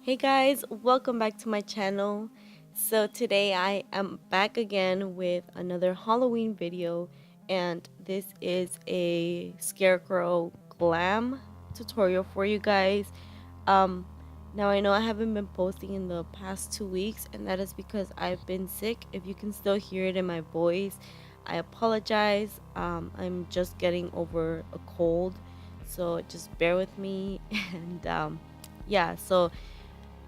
Hey guys, welcome back to my channel. So today I am back again with another Halloween video, and this is a scarecrow glam tutorial for you guys. um Now I know I haven't been posting in the past 2 weeks, and that is because I've been sick. If you can still hear it in my voice, I apologize. I'm just getting over a cold, so just bear with me. And yeah, so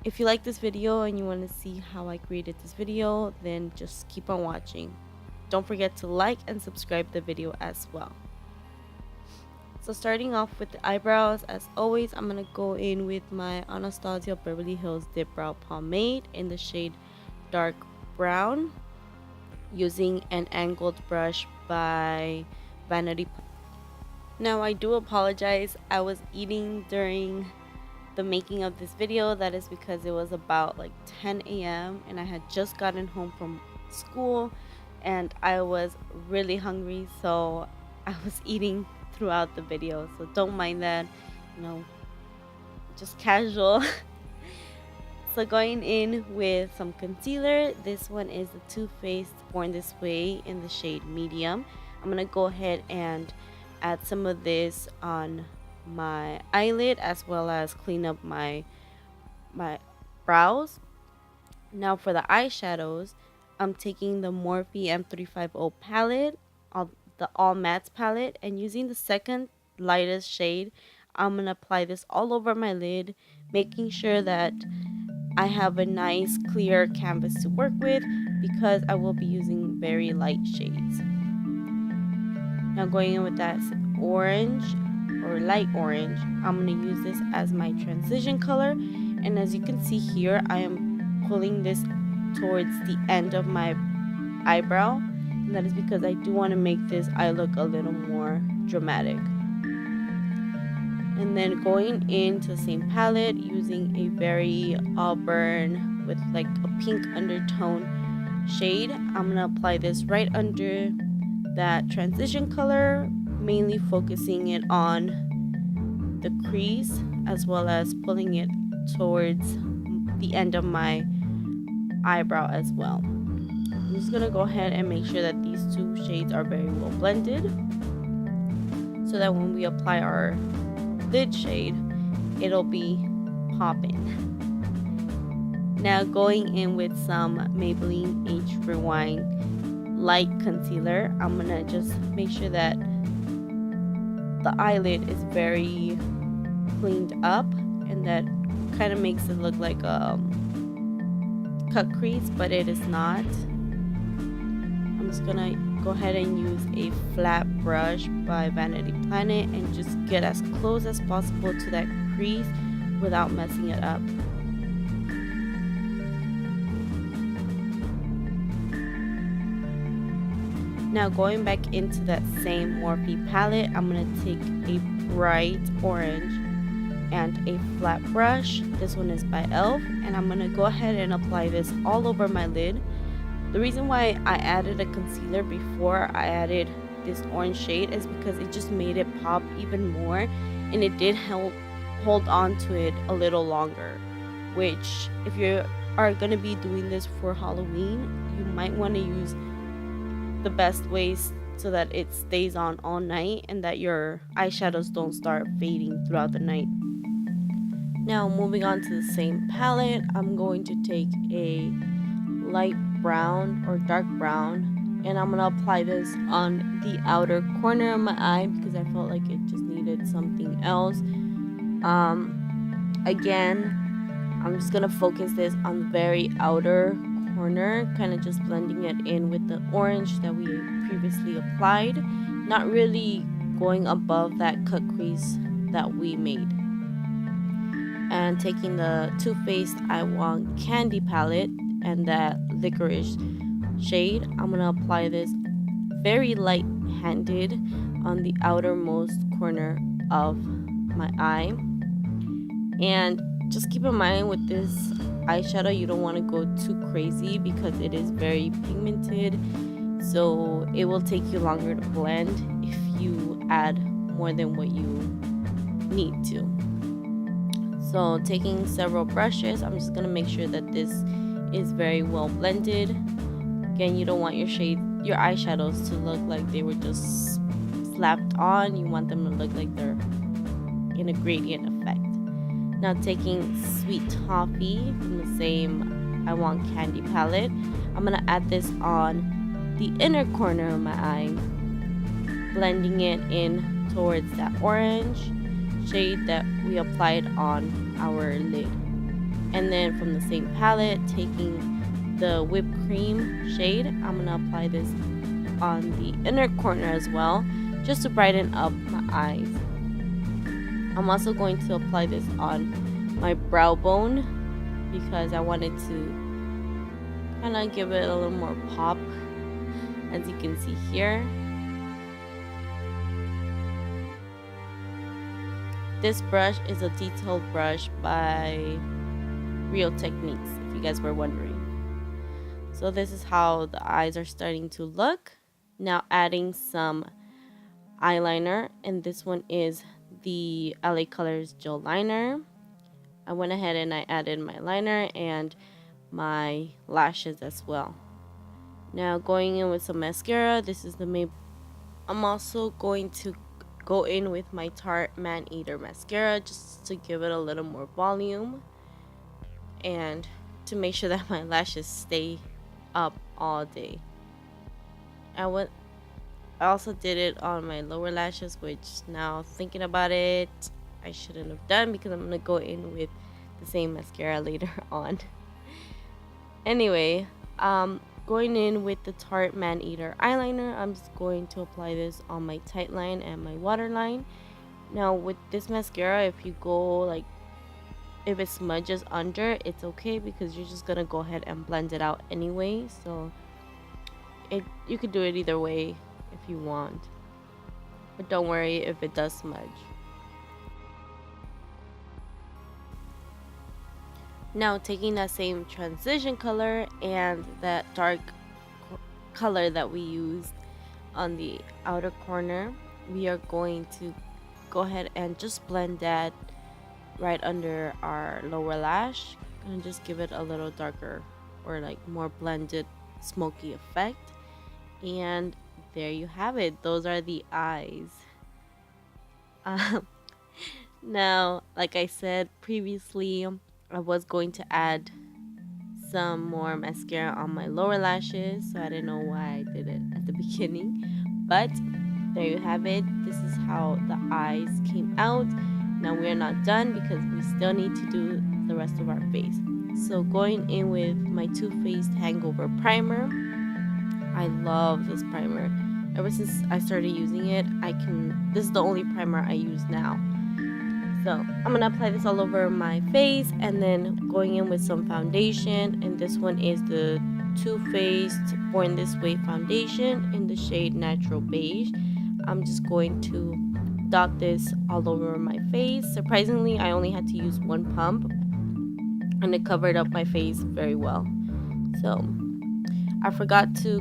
if you like this video and you want to see how I created this video, then just keep on watching. Don't forget to like and subscribe the video as well. So starting off with the eyebrows, as always, I'm going to go in with my Anastasia Beverly Hills Dipbrow Pomade in the shade Dark Brown, using an angled brush by Vanity. Now I do apologize, I was eating during the making of this video. That is because it was about like 10 a.m. and I had just gotten home from school and I was really hungry, so I was eating throughout the video, so don't mind that, just casual. So going in with some concealer, this one is the Too Faced Born This Way in the shade Medium. I'm gonna go ahead and add some of this on my eyelid as well as clean up my brows. Now for the eyeshadows, I'm taking the Morphe M350 palette, the all mattes palette, and using the second lightest shade, I'm gonna apply this all over my lid, making sure that I have a nice clear canvas to work with because I will be using very light shades. Now going in with that orange or light orange, I'm going to use this as my transition color, and as you can see here, I am pulling this towards the end of my eyebrow, and that is because I do want to make this eye look a little more dramatic. And then going into the same palette, using a very auburn with like a pink undertone shade, I'm going to apply this right under that transition color, mainly focusing it on the crease as well as pulling it towards the end of my eyebrow as well. I'm just gonna go ahead and make sure that these two shades are very well blended so that when we apply our lid shade, it'll be popping. Now going in with some Maybelline Age Rewind light concealer, I'm gonna just make sure that the eyelid is very cleaned up, and that kind of makes it look like a cut crease, but it is not. I'm just gonna go ahead and use a flat brush by Vanity Planet and just get as close as possible to that crease without messing it up. Now going back into that same Morphe palette, I'm going to take a bright orange and a flat brush. This one is by e.l.f. and I'm going to go ahead and apply this all over my lid. The reason why I added a concealer before I added this orange shade is because it just made it pop even more, and it did help hold on to it a little longer, which if you are going to be doing this for Halloween, you might want to use the best ways so that it stays on all night and that your eyeshadows don't start fading throughout the night. Now moving on to the same palette, I'm going to take a light brown or dark brown, and I'm going to apply this on the outer corner of my eye because I felt like it just needed something else. Again, I'm just going to focus this on the very outer corner, kind of just blending it in with the orange that we previously applied, not really going above that cut crease that we made. And taking the Too Faced I Want Candy palette and that licorice shade, I'm gonna apply this very light handed on the outermost corner of my eye. And just keep in mind with this eyeshadow, you don't want to go too crazy because it is very pigmented, so it will take you longer to blend if you add more than what you need to. So So taking several brushes, I'm just gonna make sure that this is very well blended. Again, you don't want your eyeshadows to look like they were just slapped on. You want them to look like they're in a gradient effect. Now taking Sweet Toffee from the same I Want Candy palette, I'm gonna add this on the inner corner of my eye, blending it in towards that orange shade that we applied on our lid. And then from the same palette, taking the whipped cream shade, I'm gonna apply this on the inner corner as well, just to brighten up my eyes. I'm also going to apply this on my brow bone because I wanted to kind of give it a little more pop, as you can see here. This brush is a detailed brush by Real Techniques, if you guys were wondering. So this is how the eyes are starting to look. Now adding some eyeliner, and this one is the LA Colors Gel Liner. I went ahead and I added my liner and my lashes as well. Now going in with some mascara, this is the Maybelline. I'm also going to go in with my Tarte Man-Eater mascara just to give it a little more volume and to make sure that my lashes stay up all day. I also did it on my lower lashes, which now thinking about it, I shouldn't have done because I'm gonna go in with the same mascara later on. Anyway, going in with the Tarte Man-Eater eyeliner, I'm just going to apply this on my tight line and my waterline. Now with this mascara, if you go like, if it smudges under, it's okay because you're just gonna go ahead and blend it out anyway. So you could do it either way if you want, but don't worry if it does smudge. Now taking that same transition color and that dark color that we used on the outer corner, we are going to go ahead and just blend that right under our lower lash and just give it a little darker or like more blended smoky effect. And there you have it. Those are the eyes. Now, like I said previously, I was going to add some more mascara on my lower lashes, so I didn't know why I did it at the beginning, but there you have it. This is how the eyes came out. Now we're not done because we still need to do the rest of our face. So going in with my Too Faced Hangover Primer. I love this primer. Ever since I started using it, this is the only primer I use now. So I'm gonna apply this all over my face and then going in with some foundation, and this one is the Too Faced Born This Way foundation in the shade Natural Beige. I'm just going to dot this all over my face. Surprisingly, I only had to use one pump and it covered up my face very well. So I forgot to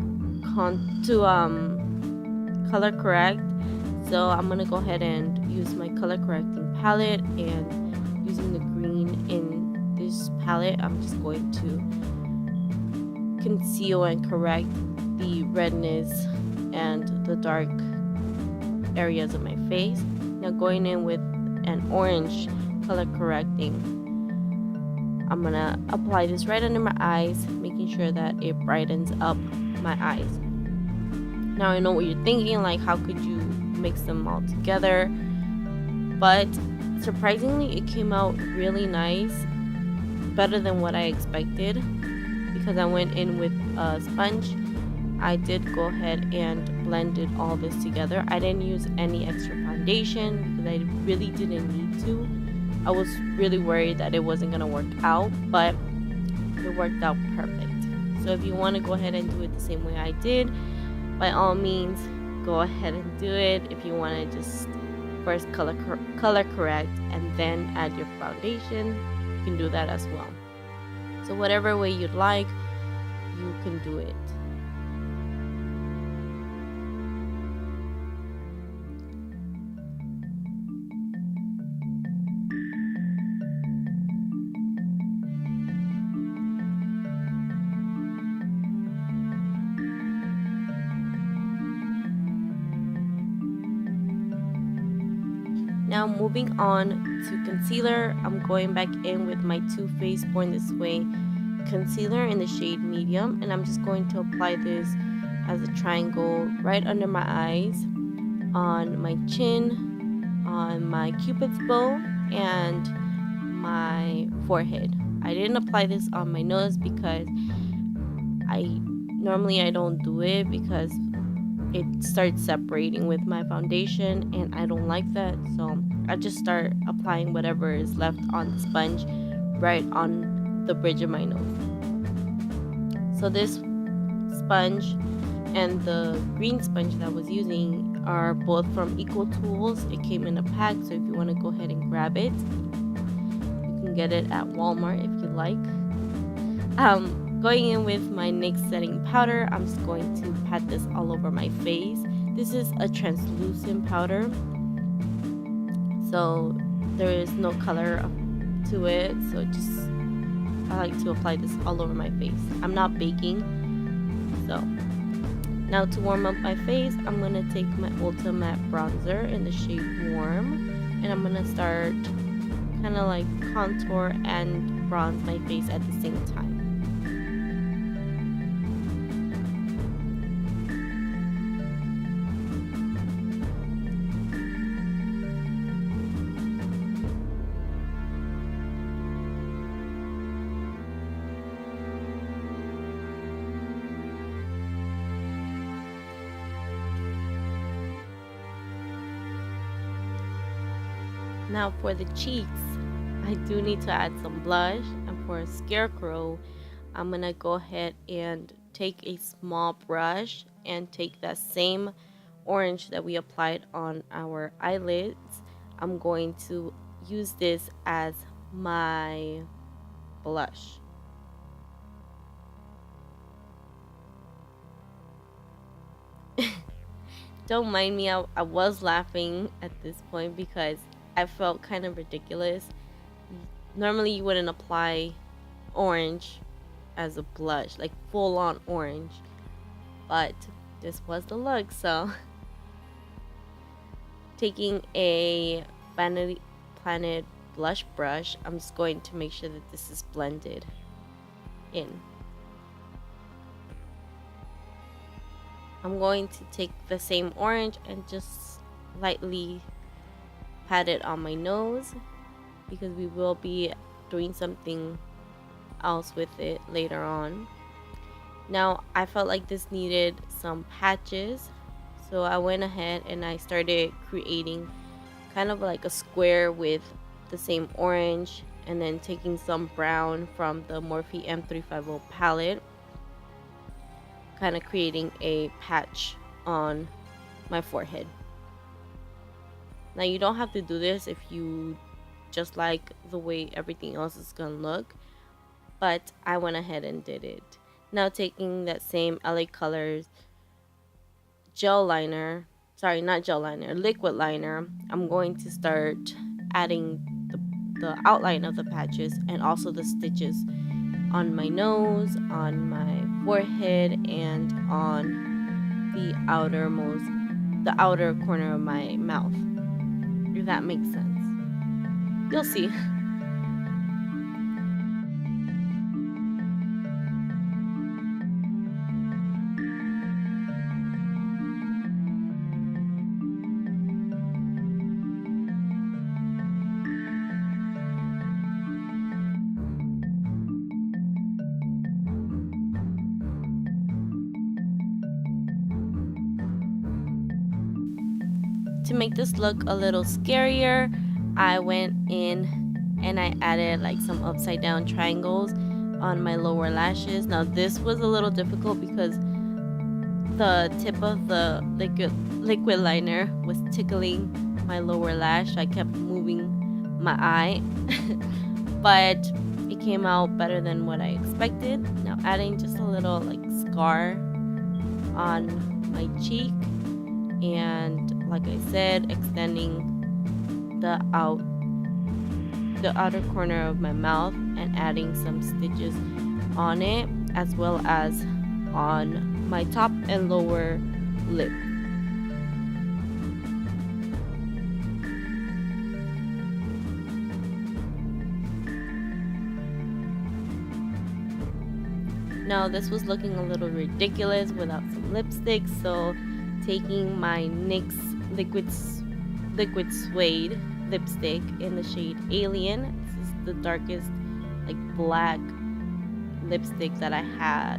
color correct, so I'm gonna go ahead and use my color correcting palette, and using the green in this palette, I'm just going to conceal and correct the redness and the dark areas of my face. Now going in with an orange color correcting, I'm gonna apply this right under my eyes, making sure that it brightens up my eyes. Now I know what you're thinking, like how could you mix them all together? But surprisingly, it came out really nice, better than what I expected, because I went in with a sponge. I did go ahead and blended all this together. I didn't use any extra foundation because I really didn't need to. I was really worried that it wasn't gonna work out, but it worked out perfect. So if you want to go ahead and do it the same way I did, by all means go ahead and do it. If you want to just first color correct and then add your foundation, you can do that as well. So whatever way you'd like, you can do it. Now moving on to concealer, I'm going back in with my Too Faced Born This Way concealer in the shade medium, and I'm just going to apply this as a triangle right under my eyes, on my chin, on my cupid's bow, and my forehead. I didn't apply this on my nose because I don't do it because it starts separating with my foundation and I don't like that, so I just start applying whatever is left on the sponge right on the bridge of my nose. So this sponge and the green sponge that I was using are both from Equal Tools. It came in a pack, so if you want to go ahead and grab it, you can get it at Walmart if you like. Going in with my NYX Setting powder, I'm just going to pat this all over my face. This is a translucent powder, so there is no color to it, so I like to apply this all over my face. I'm not baking. So now to warm up my face, I'm going to take my Ulta matte bronzer in the shade Warm, and I'm going to start kind of like contour and bronze my face at the same time. Now for the cheeks, I do need to add some blush, and for a scarecrow, I'm gonna go ahead and take a small brush and take that same orange that we applied on our eyelids. I'm going to use this as my blush. Don't mind me, I was laughing at this point because I felt kind of ridiculous. Normally you wouldn't apply orange as a blush, like full on orange, but this was the look. So taking a Vanity Planet blush brush, I'm just going to make sure that this is blended in. I'm going to take the same orange and just lightly pat it on my nose because we will be doing something else with it later on. Now I felt like this needed some patches, so I went ahead and I started creating kind of like a square with the same orange, and then taking some brown from the Morphe M350 palette, kind of creating a patch on my forehead. Now you don't have to do this if you just like the way everything else is gonna look, but I went ahead and did it. Now taking that same LA Colors gel liner, sorry, not gel liner, liquid liner, I'm going to start adding the outline of the patches and also the stitches on my nose, on my forehead, and on the outer corner of my mouth. If that makes sense. You'll see. To make this look a little scarier, I went in and I added like some upside down triangles on my lower lashes. Now this was a little difficult because the tip of the liquid liner was tickling my lower lash. I kept moving my eye but it came out better than what I expected. Now adding just a little like scar on my cheek, and like I said, extending the outer corner of my mouth and adding some stitches on it, as well as on my top and lower lip. Now this was looking a little ridiculous without some lipstick, so taking my NYX liquid suede lipstick in the shade Alien. This is the darkest like black lipstick that I had.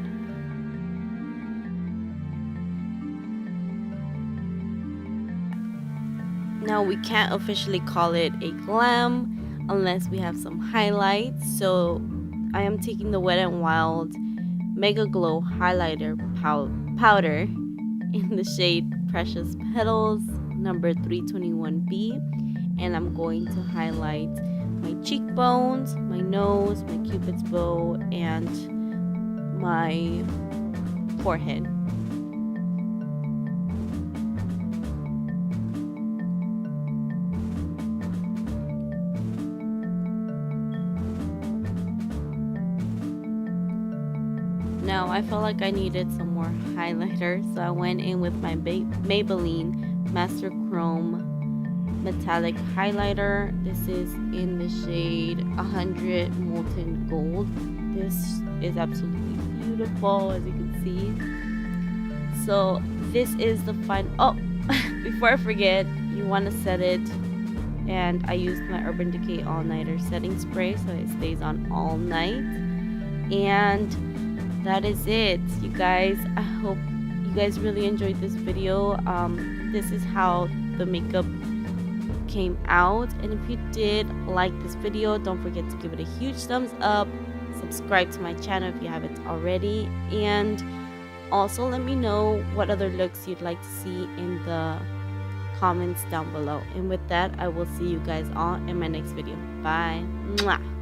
Now we can't officially call it a glam unless we have some highlights, so I am taking the Wet n Wild Mega Glow highlighter powder in the shade Precious Petals number 321B, and I'm going to highlight my cheekbones, my nose, my cupid's bow, and my forehead. Now I felt like I needed some more highlighter, so I went in with my Maybelline Master Chrome Metallic Highlighter. This is in the shade 100 Molten Gold. This is absolutely beautiful, as you can see. So this is the final. Oh, before I forget, you want to set it, and I used my Urban Decay All Nighter setting spray, so it stays on all night. And that is it, you guys. I hope you guys really enjoyed this video. This is how the makeup came out, and if you did like this video, don't forget to give it a huge thumbs up, subscribe to my channel if you haven't already, and also let me know what other looks you'd like to see in the comments down below. And with that, I will see you guys all in my next video. Bye. Mwah.